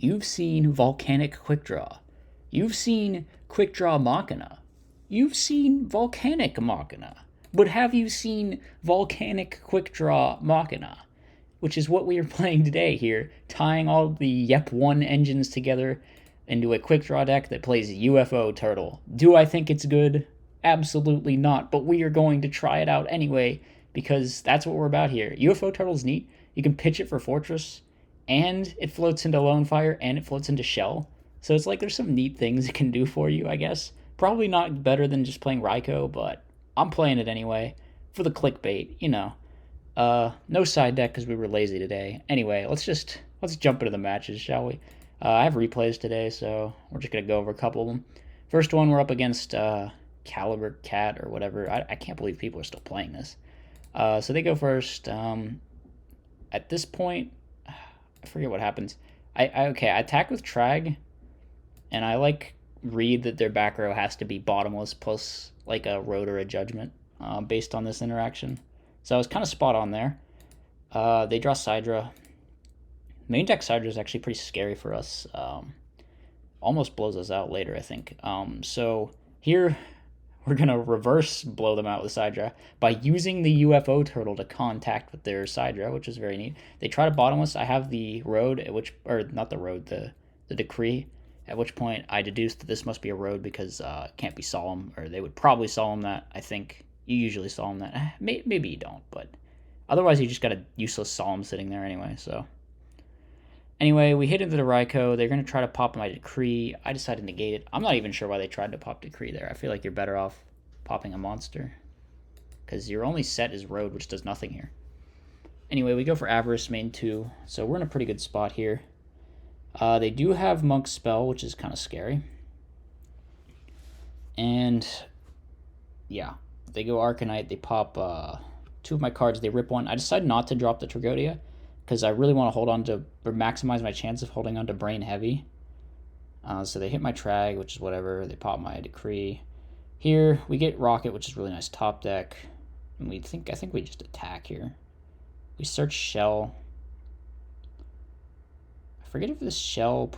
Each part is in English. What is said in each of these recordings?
You've seen Volcanic Quickdraw. You've seen Quickdraw Machina. You've seen Volcanic Machina. But have you seen Volcanic Quickdraw Machina? Which is what we are playing today here, tying all the Yep 1 engines together into a Quickdraw deck that plays UFO Turtle. Do I think it's good? Absolutely not, but we are going to try it out anyway, because that's what we're about here. UFO Turtle's neat. You can pitch it for Fortress, and it floats into Lone Fire, and it floats into Shell. So it's like there's some neat things it can do for you, I guess. Probably not better than just playing Raikou, but I'm playing it anyway. For the clickbait, you know. No side deck because we were lazy today. Anyway, let's jump into the matches, shall we? I have replays today, so we're just gonna go over a couple of them. First one, we're up against Caliber Cat or whatever. I can't believe people are still playing this. So they go first. At this point, I forget what happens. I attack with Trag, and I read that their back row has to be bottomless plus like a road or a judgment based on this interaction. So I was kind of spot on there. They draw Sidra. Main deck Sidra is actually pretty scary for us. Almost blows us out later, I think. So here we're going to reverse blow them out with Sidra by using the UFO Turtle to contact with their Sidra, which is very neat. They try to bottomless. I have the road, not the road, the decree, at which point I deduced that this must be a road because it can't be solemn, or they would probably solemn that, I think. You usually solemn that. Maybe you don't, but otherwise you just got a useless solemn sitting there anyway, so. Anyway, we hit into the Raikou. They're going to try to pop my Decree. I decided to negate it. I'm not even sure why they tried to pop Decree there. I feel like you're better off popping a monster, because your only set is Road, which does nothing here. Anyway, we go for Avarice, main 2, so we're in a pretty good spot here. They do have Monk's Spell, which is kind of scary. And, yeah. They go Arcanite, they pop 2 of my cards, they rip 1. I decide not to drop the Tragodia, because I really want to hold on to, or maximize my chance of holding on to Brain Heavy. So they hit my Trag, which is whatever, they pop my Decree. Here, we get Rocket, which is really nice top deck, and I think we just attack here. We search Shell. I forget if this shell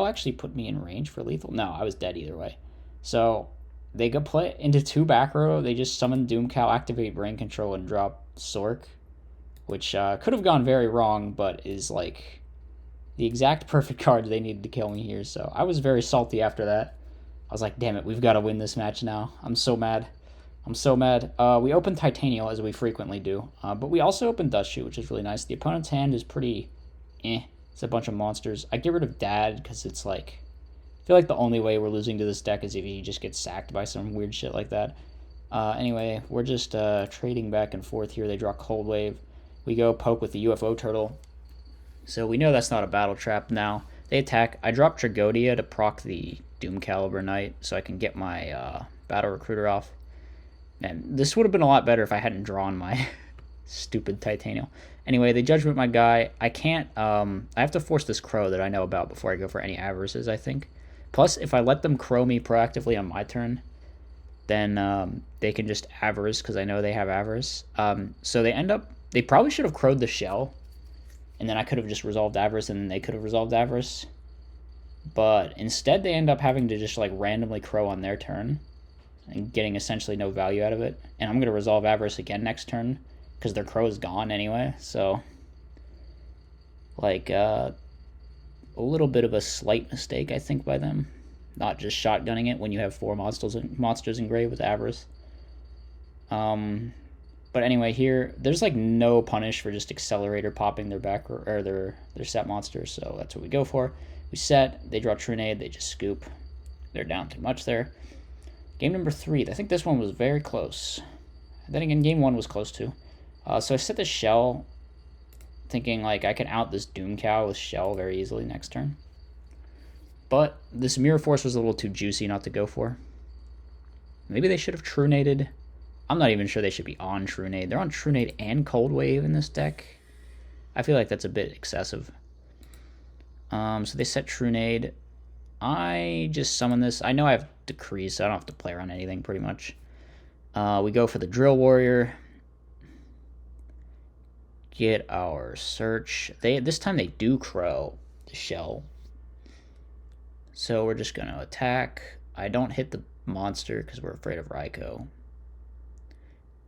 actually put me in range for lethal. No, I was dead either way. So they go play into 2 back row. They just summon Doomcow, activate Brain Control, and drop Sork, which could have gone very wrong, but is like the exact perfect card they needed to kill me here. So I was very salty after that. I was like, damn it, we've got to win this match now. I'm so mad. We open Titanial, as we frequently do, but we also open Dust Shoot, which is really nice. The opponent's hand is pretty It's a bunch of monsters. I get rid of Dad because it's like, I feel like the only way we're losing to this deck is if he just gets sacked by some weird shit like that. Anyway, we're just trading back and forth here. They draw Cold Wave. We go poke with the UFO Turtle. So we know that's not a battle trap now. They attack. I drop Tragodia to proc the Doom Caliber Knight so I can get my Battle Recruiter off. And this would have been a lot better if I hadn't drawn my stupid Titanium. Anyway, they judgment my guy. I can't, I have to force this Crow that I know about before I go for any Avarices, I think. Plus, if I let them Crow me proactively on my turn, then they can just Avarice because I know they have Avarice. So they probably should have Crowed the Shell, and then I could have just resolved Avarice, and then they could have resolved Avarice. But instead, they end up having to just like randomly Crow on their turn and getting essentially no value out of it. And I'm going to resolve Avarice again next turn because their Crow is gone anyway. So, like, a little bit of a slight mistake, I think, by them. Not just shotgunning it when you have 4 monsters engraved with Avarice. But anyway, here, there's like no punish for just Accelerator popping their back or their set monsters, so that's what we go for. We set, they draw Trunade, they just scoop. They're down too much there. Game number 3, I think this one was very close. Then again, game 1 was close too. So I set the Shell, thinking like I can out this Doom Cow with Shell very easily next turn. But this Mirror Force was a little too juicy not to go for. Maybe they should have Trunaded. I'm not even sure they should be on Trunade. They're on Trunade and Cold Wave in this deck. I feel like that's a bit excessive. So they set Trunade. I just summon this. I know I have Decrees, so I don't have to play around anything pretty much. We go for the Drill Warrior. Get our Search. This time they do Crow. the shell. So we're just going to attack. I don't hit the monster because we're afraid of Raikou.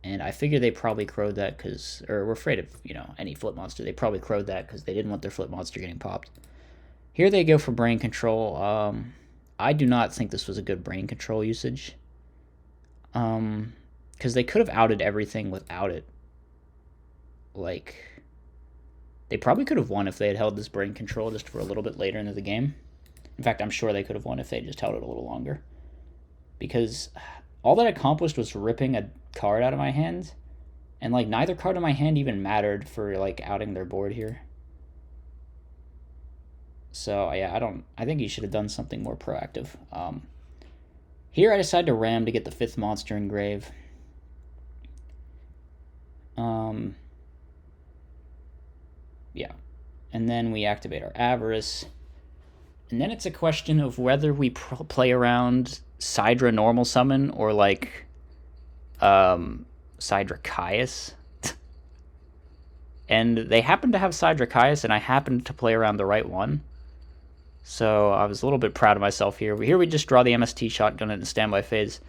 And I figure they probably crowed that because, or we're afraid of, any flip monster. They probably crowed that because they didn't want their flip monster getting popped. Here they go for brain control. I do not think this was a good brain control usage. Because they could have outed everything without it. Like, they probably could have won if they had held this brain control just for a little bit later into the game. In fact, I'm sure they could have won if they just held it a little longer. Because all that accomplished was ripping a card out of my hand, and like neither card in my hand even mattered for like outing their board here. So yeah, I think he should have done something more proactive. Here I decided to ram to get the 5th monster in grave. Yeah, and then we activate our Avarice, and then it's a question of whether we play around Sidra normal summon or like Sidra Caius. And they happen to have Sidra Caius, and I happened to play around the right one. So I was a little bit proud of myself here. Here we just draw the MST shotgun in standby phase.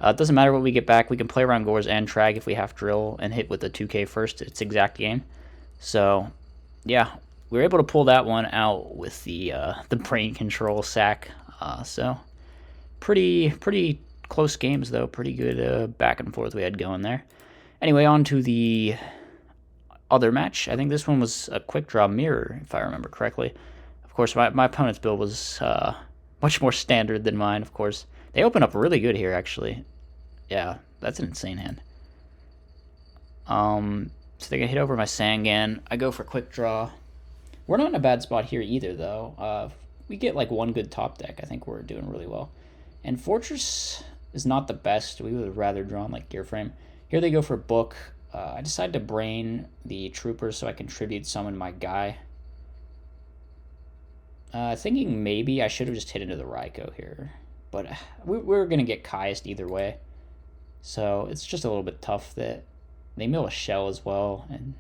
It doesn't matter what we get back. We can play around Gores and Trag if we have drill and hit with the 2K first. It's exact game. So yeah, we were able to pull that one out with the brain control sack. So pretty close games though. Pretty good back and forth we had going there. Anyway, on to the other match. I think this one was a Quickdraw mirror, if I remember correctly. Of course, my opponent's build was much more standard than mine, of course. They open up really good here, actually. Yeah, that's an insane hand. So they're going to hit over my Sangan. I go for Quickdraw. We're not in a bad spot here either, though. We get like one good top deck. I think we're doing really well. And Fortress is not the best. We would have rather drawn like Gear Frame. Here they go for Book. I decided to brain the Trooper so I can tribute summon my guy. Thinking maybe I should have just hit into the Raikou here. But we're going to get Caius'd either way. So it's just a little bit tough that they mill a shell as well. And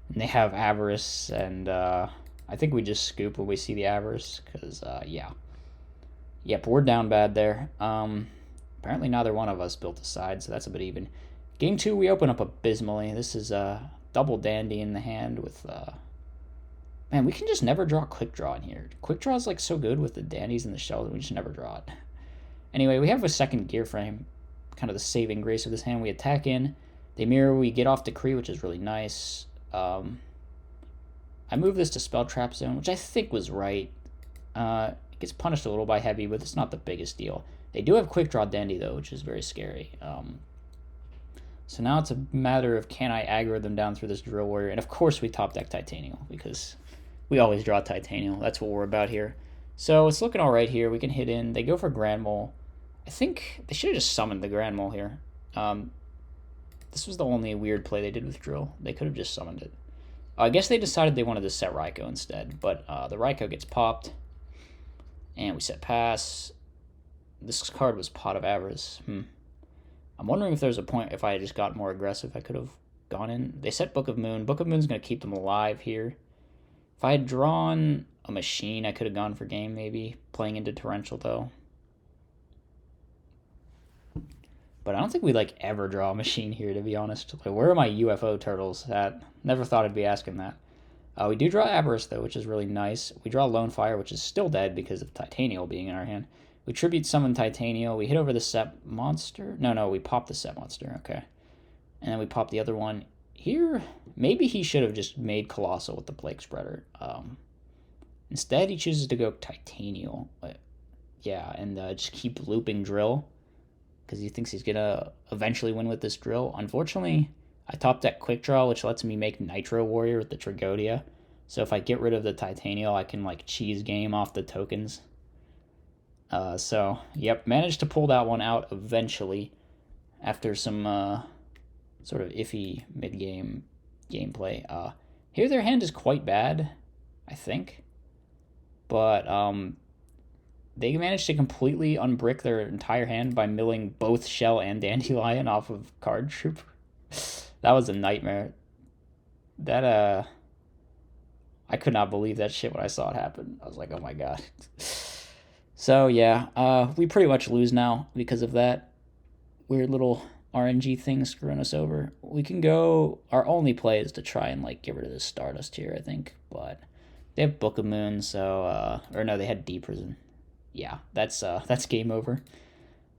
they have Avarice. And I think we just scoop when we see the Avarice. Because, yeah. Yep, we're down bad there. Apparently neither one of us built a side, so that's a bit even. Game 2, we open up abysmally. This is a double dandy in the hand with... Man, we can just never draw Quickdraw in here. Quickdraw is like so good with the dandies and the shell that we just never draw it. Anyway, we have a second Gear Frame. Kind of the saving grace of this hand. We attack in. They mirror, we get off Decree, which is really nice. I move this to Spell Trap Zone, which I think was right. It gets punished a little by Heavy, but it's not the biggest deal. They do have Quickdraw Dandy, though, which is very scary. So now it's a matter of can I aggro them down through this Drill Warrior. And of course we top deck Titanial, because we always draw Titanial. That's what we're about here. So it's looking all right here. We can hit in. They go for Grand Mole. I think they should have just summoned the Grand Mole here. This was the only weird play they did with Drill. They could have just summoned it. I guess they decided they wanted to set Raikou instead, but the Raikou gets popped. And we set Pass. This card was Pot of Avarice. I'm wondering if there's a point if I had just got more aggressive, I could have gone in. They set Book of Moon. Book of Moon's going to keep them alive here. If I had drawn a machine, I could have gone for game, maybe. Playing into Torrential, though. But I don't think we, like, ever draw a machine here, to be honest. Like, where are my UFO Turtles at? Never thought I'd be asking that. We do draw Avarice, though, which is really nice. We draw Lone Fire, which is still dead because of Titanial being in our hand. We Tribute Summon Titanial. We hit over the Set Monster. No, we pop the Set Monster. Okay. And then we pop the other one. Here, maybe he should have just made Colossal with the Plague Spreader. Instead, he chooses to go Titanial. Yeah, and just keep looping Drill, because he thinks he's going to eventually win with this Drill. Unfortunately, I top deck Quickdraw, which lets me make Nitro Warrior with the Tragodia. So if I get rid of the Titanial, I can, like, cheese game off the tokens. So, yep, managed to pull that one out eventually after some sort of iffy mid-game gameplay. Here their hand is quite bad, I think. But they managed to completely unbrick their entire hand by milling both Shell and Dandelion off of Card Trooper. That was a nightmare. That, I could not believe that shit when I saw it happen. I was like, oh my god. So yeah, we pretty much lose now because of that weird little RNG thing screwing us over. We can go. Our only play is to try and like get rid of this Stardust here, I think. But they have Book of Moon, so or no, they had Deep Prison. Yeah, that's game over.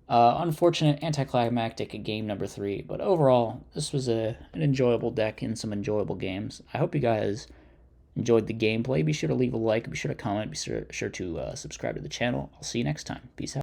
Unfortunate anticlimactic game number 3, but overall, this was an enjoyable deck and some enjoyable games. I hope you guys enjoyed the gameplay. Be sure to leave a like, be sure to comment, be sure to subscribe to the channel. I'll see you next time. Peace out.